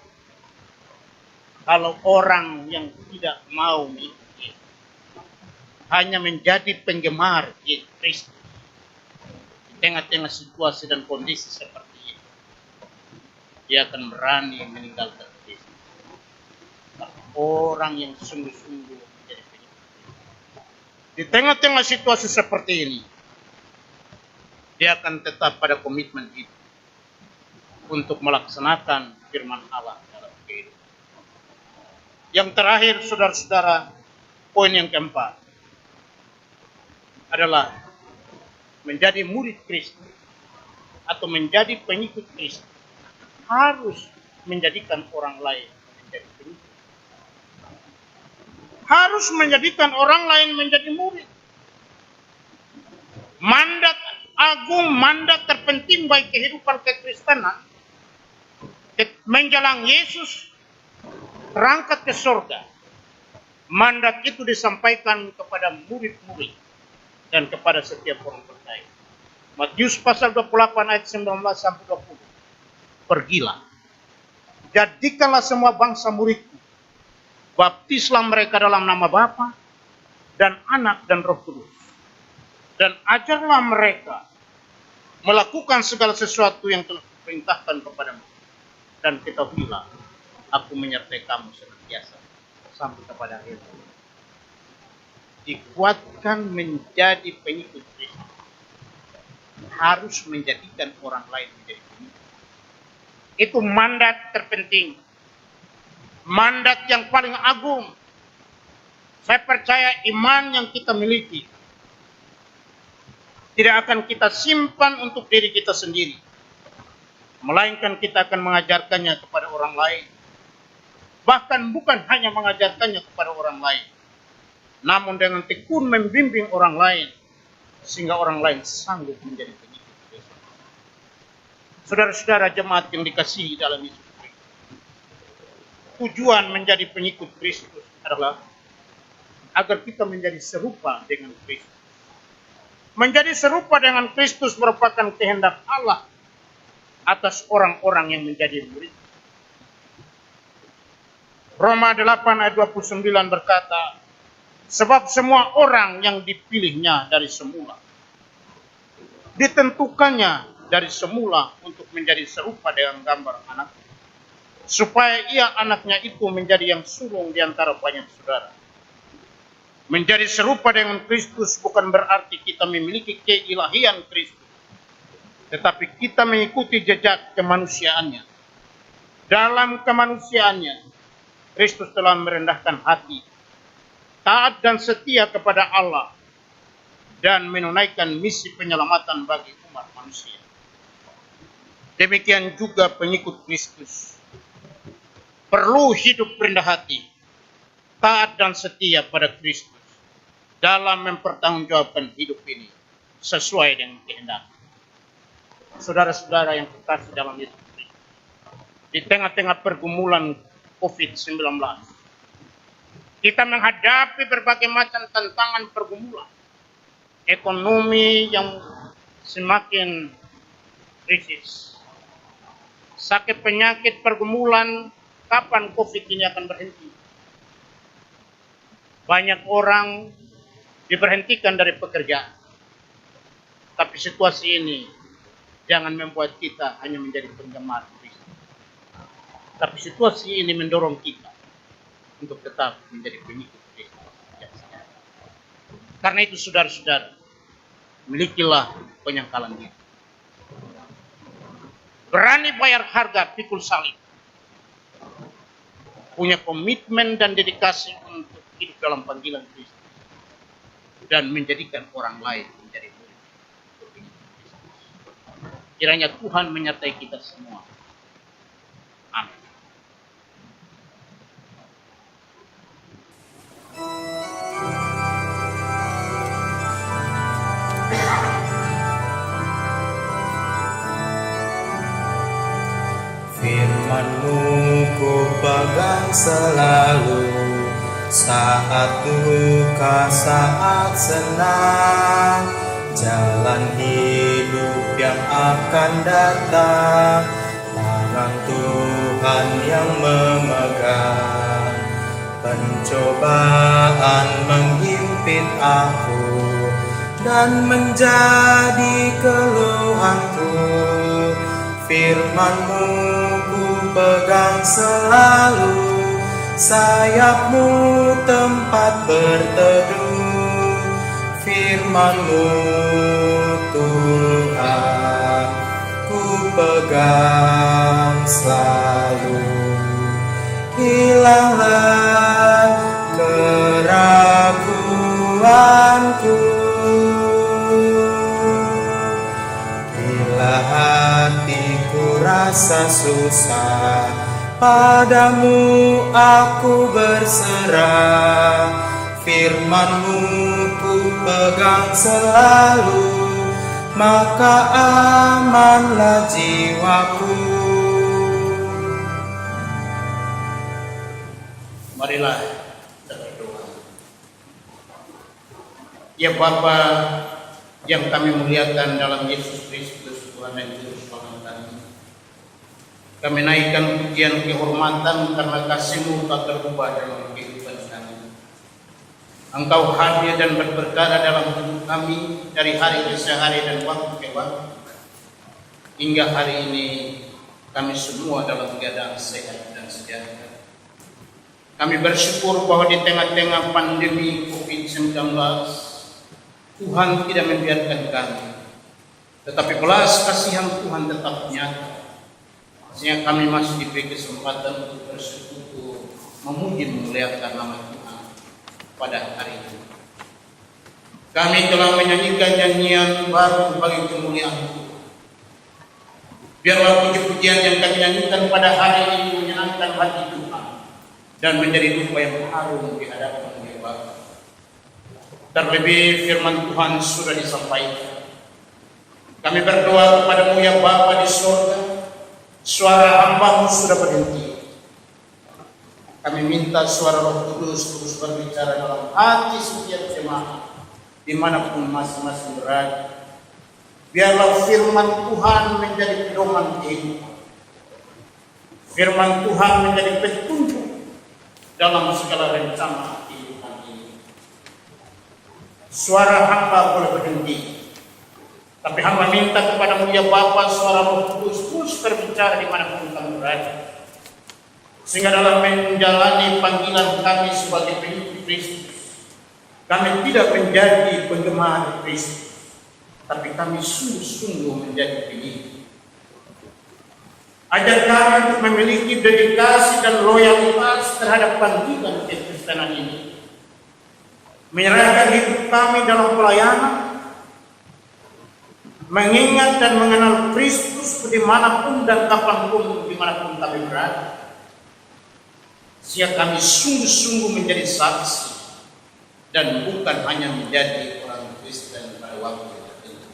kalau orang yang tidak mau mengikut Yesus hanya menjadi penggemar Kristus di tengah-tengah situasi dan kondisi seperti ini, dia akan berani meninggalkan Kristus. Tapi orang yang sungguh-sungguh menjadi pengikut di tengah-tengah situasi seperti ini, dia akan tetap pada komitmen itu untuk melaksanakan firman Allah dalam kehidupan. Yang terakhir, saudara-saudara, poin yang keempat adalah menjadi murid Kristus atau menjadi pengikut Kristus harus menjadikan orang lain menjadi pengikut. Harus menjadikan orang lain menjadi murid. Mandat agung, mandat terpenting bagi kehidupan kekristenan menjelang Yesus terangkat ke surga. Mandat itu disampaikan kepada murid-murid dan kepada setiap orang percaya. Matius pasal 28 ayat 19 sampai 20. Pergilah, jadikanlah semua bangsa muridku, baptislah mereka dalam nama Bapa dan Anak dan Roh Kudus. Dan ajarlah mereka melakukan segala sesuatu yang telah kuperintahkan kepadamu. Dan ketahuilah, aku menyertai kamu senantiasa sampai kepada akhir zaman. Dikuatkan menjadi pengikut Kristus, harus menjadikan orang lain menjadi pengikut. Itu mandat terpenting, mandat yang paling agung. Saya percaya iman yang kita miliki tidak akan kita simpan untuk diri kita sendiri, melainkan kita akan mengajarkannya kepada orang lain. Bahkan bukan hanya mengajarkannya kepada orang lain, namun dengan tekun membimbing orang lain, sehingga orang lain sanggup menjadi pengikut Kristus. Saudara-saudara jemaat yang dikasihi dalam Yesus Kristus, tujuan menjadi pengikut Kristus adalah agar kita menjadi serupa dengan Kristus. Menjadi serupa dengan Kristus merupakan kehendak Allah atas orang-orang yang menjadi murid. Roma 8 ayat 29 berkata, sebab semua orang yang dipilihnya dari semula, ditentukannya dari semula untuk menjadi serupa dengan gambar anak, supaya ia anaknya itu menjadi yang sulung di antara banyak saudara. Menjadi serupa dengan Kristus bukan berarti kita memiliki keilahian Kristus, tetapi kita mengikuti jejak kemanusiaannya. Dalam kemanusiaannya, Kristus telah merendahkan hati, taat dan setia kepada Allah, dan menunaikan misi penyelamatan bagi umat manusia. Demikian juga pengikut Kristus perlu hidup rendah hati, taat dan setia pada Kristus dalam mempertanggungjawabkan hidup ini sesuai dengan kehendak. Saudara-saudara yang kekasih dalam Yesus Kristus, di tengah-tengah pergumulan COVID-19, kita menghadapi berbagai macam tantangan pergumulan. Ekonomi yang semakin krisis, sakit penyakit pergumulan, kapan COVID ini akan berhenti? Banyak orang diberhentikan dari pekerjaan. Tapi situasi ini jangan membuat kita hanya menjadi penggemar Kristus. Tapi situasi ini mendorong kita untuk tetap menjadi pengikut Kristus. Karena itu saudara-saudara, milikilah penyangkalan diri. Berani bayar harga pikul salib. Punya komitmen dan dedikasi untuk hidup dalam panggilan Kristus. Dan menjadikan orang lain menjadi murid. Kiranya Tuhan menyertai kita semua. Amin. Firman-Mu ku pegang selalu, saat duka, saat senang, jalan hidup yang akan datang, tangan Tuhan yang memegang. Pencobaan menghimpit aku dan menjadi keluhanku. Firman-Mu ku pegang selalu, sayap-Mu tempat berteduh. Firman-Mu Tuhan ku pegang selalu. Hilanglah keraguanku bila hatiku rasa susah, padamu aku berserah. Firman-Mu ku pegang selalu, maka amanlah jiwaku. Marilah kita berdoa. Ya Bapa yang kami muliakan dalam Yesus Kristus Tuhan dan Juru Selamat kami, kami naikkan pujian kehormatan karena kasih-Mu tak berubah dalam kehidupan kami. Engkau hadir dan berperkara dalam hidup kami dari hari ke hari dan waktu ke waktu. Hingga hari ini kami semua dalam keadaan sehat dan sejahtera. Kami bersyukur bahwa di tengah-tengah pandemi COVID-19, Tuhan tidak membiarkan kami, tetapi belas kasihan Tuhan tetap nyata, sehingga kami masih diberi kesempatan untuk bersekutu, memuji memuliakan nama Tuhan pada hari ini. Kami telah menyanyikan nyanyian baru bagi kemuliaan Tuhan. Biarlah puji-pujian yang kami nyanyikan pada hari ini menyenangkan hati Tuhan dan menjadi dupa yang harum di hadapan Dia Bapa. Terlebih firman Tuhan sudah disampaikan. Kami berdoa kepadamu ya Bapa di surga, suara hamba-Mu sudah berhenti. Kami minta suara Roh Kudus terus berbicara dalam hati setiap jemaat dimanapun masing-masing berada. Biarlah firman Tuhan menjadi pedoman kehidupan. Firman Tuhan menjadi petunjuk dalam segala rencana kehidupan ini. Suara hamba boleh berhenti, tapi hamba minta kepadamu ya Bapa, suara Roh Kudus terus berbicara dimanapun kami berada, sehingga dalam menjalani panggilan kami sebagai pengikut Kristus, kami tidak menjadi penggemar Kristus, tapi kami sungguh-sungguh menjadi pengikut. Ajar kami untuk memiliki dedikasi dan loyalitas terhadap panggilan kekristenan ini. Menyerahkan hidup kami dalam pelayanan, mengingat dan mengenal Kristus dimanapun dan kapanpun dimanapun kami berada. Sehingga kami sungguh-sungguh menjadi saksi dan bukan hanya menjadi orang Kristen pada waktu tertentu.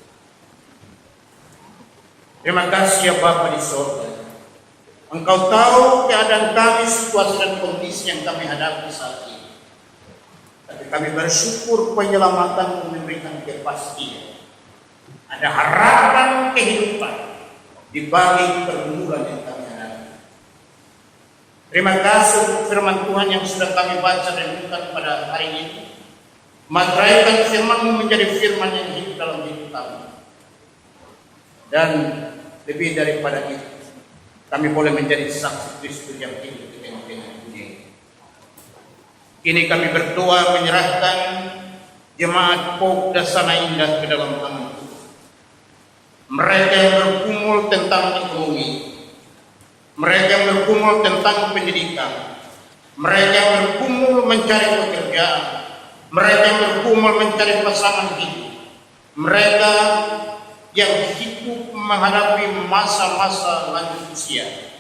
Terima kasih ya Bapa di surga. Engkau tahu keadaan kami, situasi dan kondisi yang kami hadapi saat ini. Tapi kami bersyukur penyelamatan memberikan kepastian. Ada harapan kehidupan di balik pergumulan yang kami hadapi. Terima kasih untuk firman Tuhan yang sudah kami baca dan renungkan pada hari ini. Materaikan firman-Mu menjadi firman yang hidup dalam hidup kami. Dan lebih daripada itu, kami boleh menjadi saksi Kristus yang hidup di tengah-tengah dunia. Kini kami berdoa menyerahkan jemaat Pokda Sana Indah ke dalam tangan Tuhan. Mereka yang bergumul tentang ekonomi, mereka yang bergumul tentang pendidikan, mereka yang bergumul mencari pekerjaan, mereka yang bergumul mencari pasangan hidup, mereka yang hidup menghadapi masa-masa lanjut usia,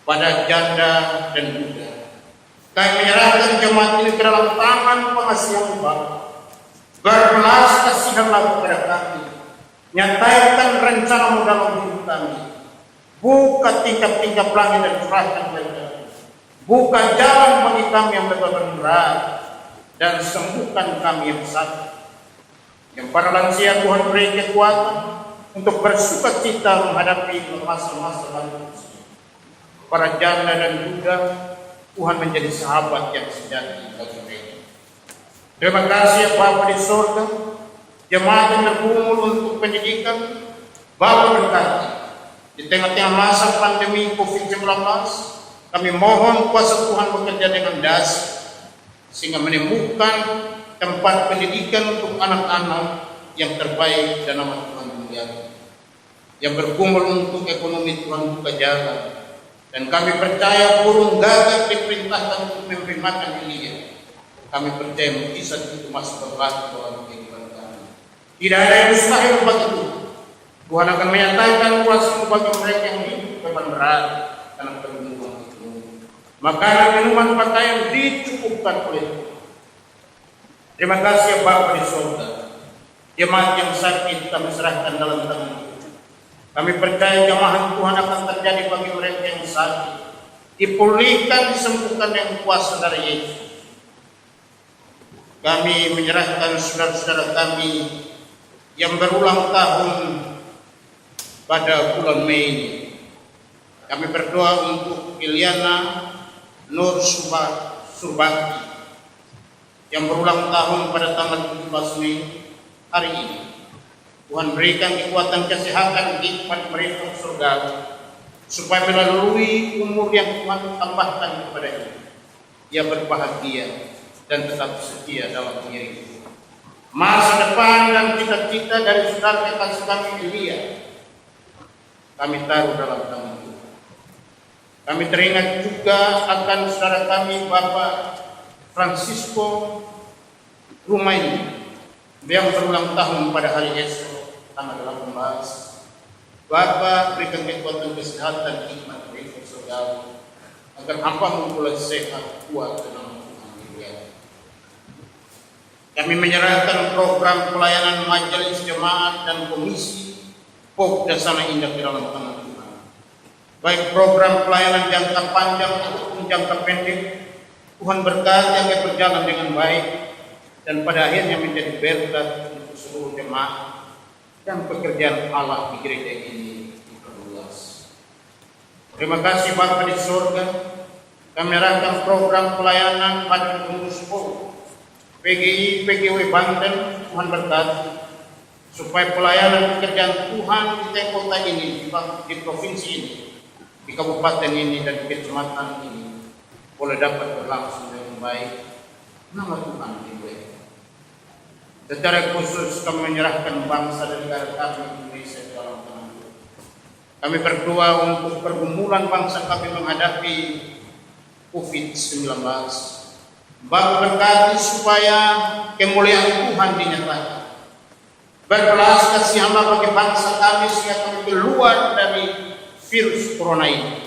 pada janda dan duda. Kami menyerahkan jemaat ini ke dalam tangan pengasihan Bapa. Berbelas kasihanlah kepada kami. Nyatakan rencana-Mu dalam hidup kami. Buka tingkap-tingkap langit dan curahkan mereka. Buka jalan bagi kami yang beban berat dan sembuhkan kami yang sakit. Yang para lansia Tuhan beri kekuatan untuk bersuka cita menghadapi masa-masa lanjut usia. Para janda dan duda, Tuhan menjadi sahabat yang sejati bagi mereka. Terima kasih Bapa di surga, jemaat yang bergumul untuk pendidikan, Bapa berkati. Di tengah-tengah masa pandemi COVID-19, kami mohon kuasa Tuhan bekerja dengan dahsyat, sehingga menemukan tempat pendidikan untuk anak-anak yang terbaik dan nama Tuhan dimuliakan. Yang bergumul untuk ekonomi Tuhan buka jalan. Dan kami percaya burung gagak diperintahkan untuk memberi makan Elia. Kami percaya mukjizat itu masih berlaku dalam kehidupan kami. Tidak ada yang mustahil bagi Tuhan. Tuhan akan menyatakan kuasa bagi mereka yang hidup beban berat karena pergumulan itu. Makanan, minuman, pakaian dicukupkan oleh Tuhan. Terima kasih Bapa di surga. Jemaat yang sakit kami serahkan dalam tangan Tuhan. Kami percaya jamahan Tuhan akan terjadi bagi mereka yang sakit. Dipulihkan, disembuhkan dengan kuasa dari Yesus. Kami menyerahkan saudara-saudara kami yang berulang tahun pada bulan Mei ini. Kami berdoa untuk Iliana Nur Surbakti, yang berulang tahun pada tanggal 17 Mei hari ini. Tuhan berikan kekuatan kesehatan hikmat mereka surga, supaya melalui umur yang Tuhan tambahkan kepadanya, ia berbahagia dan tetap setia dalam pengiring. Masa depan dan cita-cita dari saudara kekasih kami Elia, kami taruh dalam tangan Tuhan. Kami teringat juga akan saudara kami Bapak Francisco Rumaini yang berulang tahun pada hari esok tanggal 18. Bapa, berikan kekuatan kesehatan hikmat berikan saudara agar hamba memulai sehat kuat dalam Tuhan. Kami menyerahkan program pelayanan majelis jemaat dan komisi POK Dasana Indah di dalam tangan Tuhan. Baik program pelayanan jangka panjang ataupun jangka pendek, Tuhan berkati agar berjalan dengan baik dan pada akhirnya menjadi berkat untuk seluruh jemaat dan pekerjaan Allah di gereja ini diperluas. Terima kasih Bapa di surga. Kami menyerahkan program pelayanan pada pengurus POK PGI PGW Banten, Tuhan berkati supaya pelayanan pekerjaan Tuhan di kota ini, di provinsi ini, di kabupaten ini dan di kecamatan ini boleh dapat berlangsung dengan baik. Nama Tuhan dimuliakan. Secara khusus kami menyerahkan bangsa dan negara kami Indonesia dalam tangan Tuhan. Kami berdoa untuk pergumulan bangsa kami menghadapi COVID-19. Bapa berkati supaya kemuliaan Tuhan dinyatakan. Berbelas kasih hamba bagi bangsa kami sehingga kami keluar dari virus corona ini.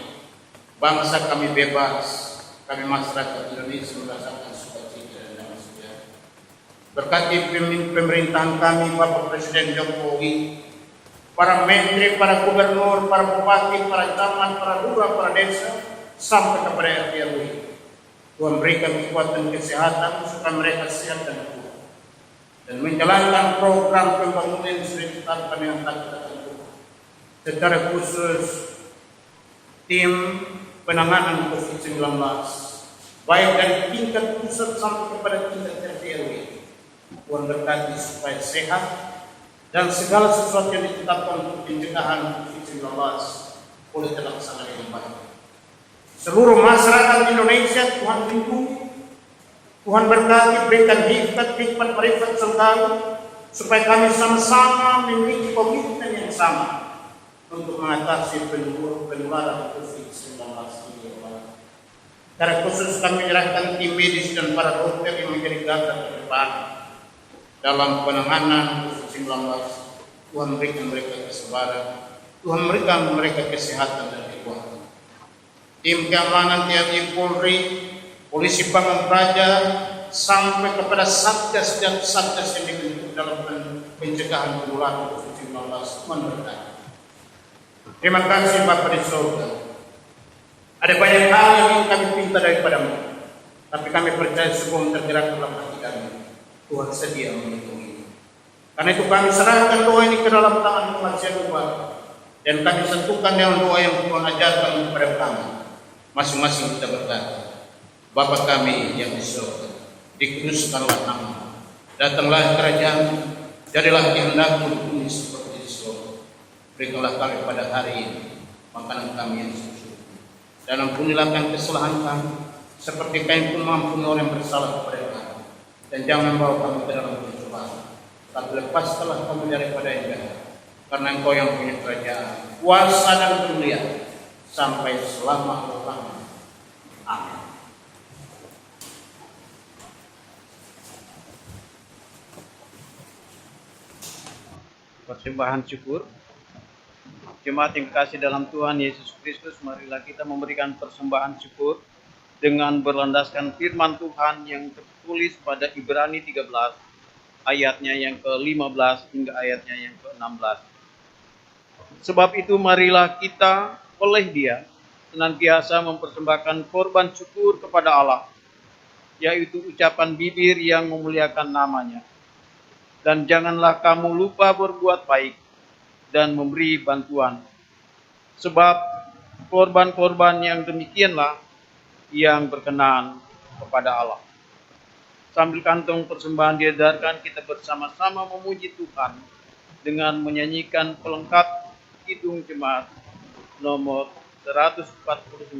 Bangsa kami bebas, kami masyarakat Indonesia merasakan sukacita dan damai sejahtera. Berkati pemerintahan kami, Bapak Presiden Jokowi, para menteri, para gubernur, para bupati, para camat, para lurah, para desa, sampai kepada RT RW. Tuhan berikan kekuatan kesehatan supaya mereka sehat dan kuat dan menjalankan program pembangunan sesuai tanpa dengan takdir Tuhan. Secara khusus tim penanganan COVID-19 baik dari tingkat pusat sampai kepada tingkat RT RW. Tuhan berkati supaya sehat dan segala sesuatu yang ditetapkan untuk pencegahan COVID-19 boleh terlaksana dengan baik. Seluruh masyarakat Indonesia Tuhan lindungi, Tuhan berkati, berikan hikmat marifat selalu supaya kami sama-sama memiliki komitmen yang sama untuk mengatasi penularan COVID-19 ini. Secara khusus kami menyerahkan tim medis dan para dokter yang menjadi garda terdepan dalam penanganan COVID-19. Tuhan berikan mereka kesabaran, Tuhan berikan mereka kesehatan dan kekuatan. Tim keamanan TNI Polri, Polisi Pamung Praja, sampai kepada satgas dan satgas yang dibentuk dalam pencegahan penularan COVID-19. Tuhan berkati. Terima kasih Bapak di surga. Ada banyak hal yang ingin kami minta daripadamu, tapi kami percaya sebelum tergerak dalam hati kami, Tuhan sedia melindungi. Karena itu kami serahkan doa ini ke dalam tangan Tuhan Tuhan, dan kami satukan dengan doa yang Tuhan ajarkan kepada kami. Masing-masing kita berkata, Bapa kami yang di surga, dikuduskanlah nama-Mu, datanglah kerajaan, jadilah kehendak-Mu di bumi seperti di surga. Berikanlah kami pada hari ini makanan kami yang secukupnya, dan ampunilah kesalahan kami, seperti kami pun mengampuni orang yang bersalah kepada kami, dan jangan membawa kami ke dalam pencobaan, tapi lepaskanlah kami daripada yang jahat, karena Engkau yang punya kerajaan, kuasa dan kemuliaan sampai selama-lamanya. Amin. Persembahan syukur. Jemaat yang kekasih dalam Tuhan Yesus Kristus, marilah kita memberikan persembahan syukur dengan berlandaskan firman Tuhan yang tertulis pada Ibrani 13 ayatnya yang ke-15 hingga ayatnya yang ke-16. Sebab itu marilah kita oleh Dia senantiasa mempersembahkan korban syukur kepada Allah, yaitu ucapan bibir yang memuliakan nama-Nya. Dan janganlah kamu lupa berbuat baik dan memberi bantuan, sebab korban-korban yang demikianlah yang berkenan kepada Allah. Sambil kantong persembahan diedarkan, kita bersama-sama memuji Tuhan dengan menyanyikan pelengkap Kidung Jemaat nomor 149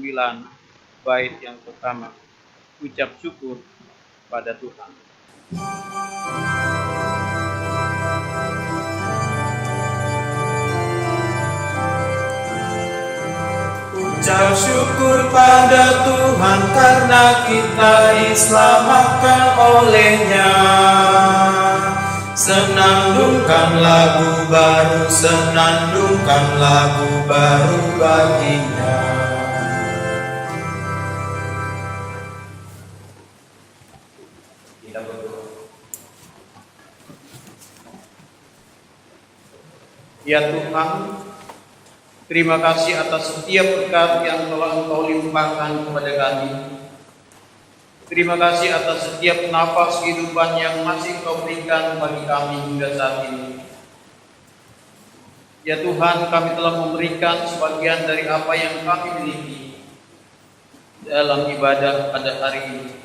bait yang pertama. Ucap syukur pada Tuhan. Ucap syukur pada Tuhan karena kita diselamatkan oleh-Nya. Senandungkan lagu baru, senandungkan lagu baru bagi-Nya. Kita berdoa. Ya Tuhan, terima kasih atas setiap berkat yang telah Engkau limpahkan kepada kami. Terima kasih atas setiap nafas kehidupan yang masih Engkau berikan bagi kami hingga saat ini. Ya Tuhan, kami telah memberikan sebagian dari apa yang kami miliki dalam ibadah pada hari ini.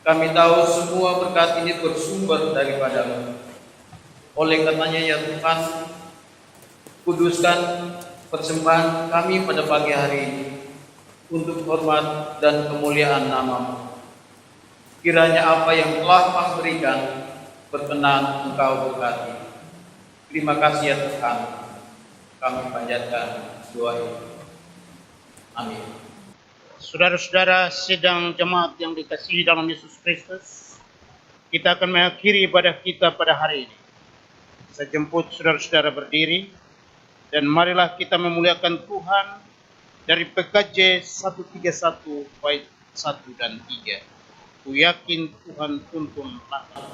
Kami tahu semua berkat ini bersumber daripada-Mu. Oleh karenanya ya Tuhan, kuduskan persembahan kami pada pagi hari ini untuk hormat dan kemuliaan nama-Mu. Kiranya apa yang telah Kau berikan berkenan Engkau berkati. Terima kasih ya Tuhan. Kami panjatkan doa ini. Amin. Saudara-saudara sidang jemaat yang dikasihi dalam Yesus Kristus, kita akan mengakhiri ibadah kita pada hari ini. Saya jemput saudara-saudara berdiri, dan marilah kita memuliakan Tuhan dari PKJ 131 bait 1 dan 3. Ku yakin Tuhan tuntun langkah.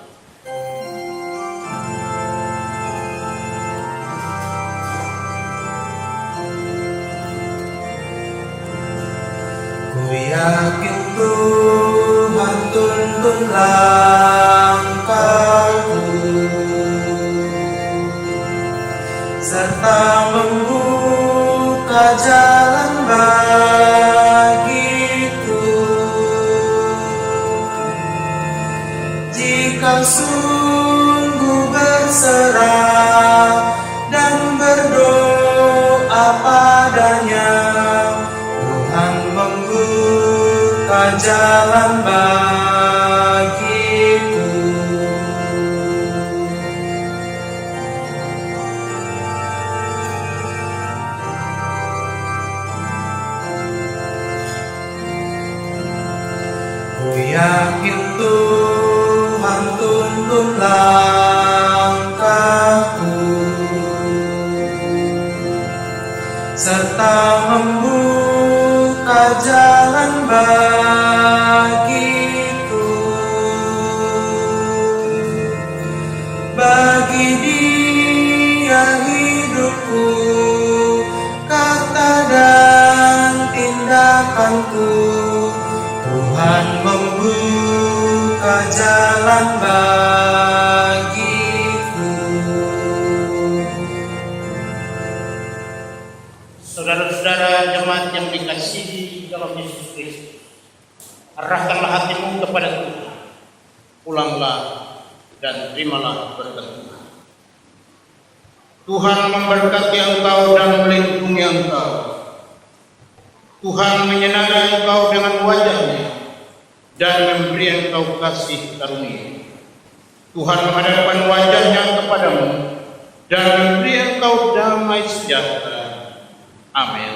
Ku yakin Tuhan tuntun langkahku, serta membuka jalan bagiku. Jika sungguh berserah dan berdoa padanya, Tuhan membuka jalan bagiku. Ku yakin Tuhan tuntun langkahku, serta membuka jalan bagiku. Bagi Dia hidupku, kata dan tindakanku, Tuhan membuka jalan bagiku. Saudara-saudara jemaat yang dikasihi dalam Yesus Kristus, arahkanlah hatimu kepada Tuhan. Pulanglah dan terimalah berkat Tuhan. Tuhan memberkati engkau dan melindungi engkau. Tuhan menyenangkan engkau dengan wajah-Nya dan memberi engkau kasih karunia. Tuhan menghadapkan wajah-Nya kepadamu dan memberi engkau damai sejahtera. Amin.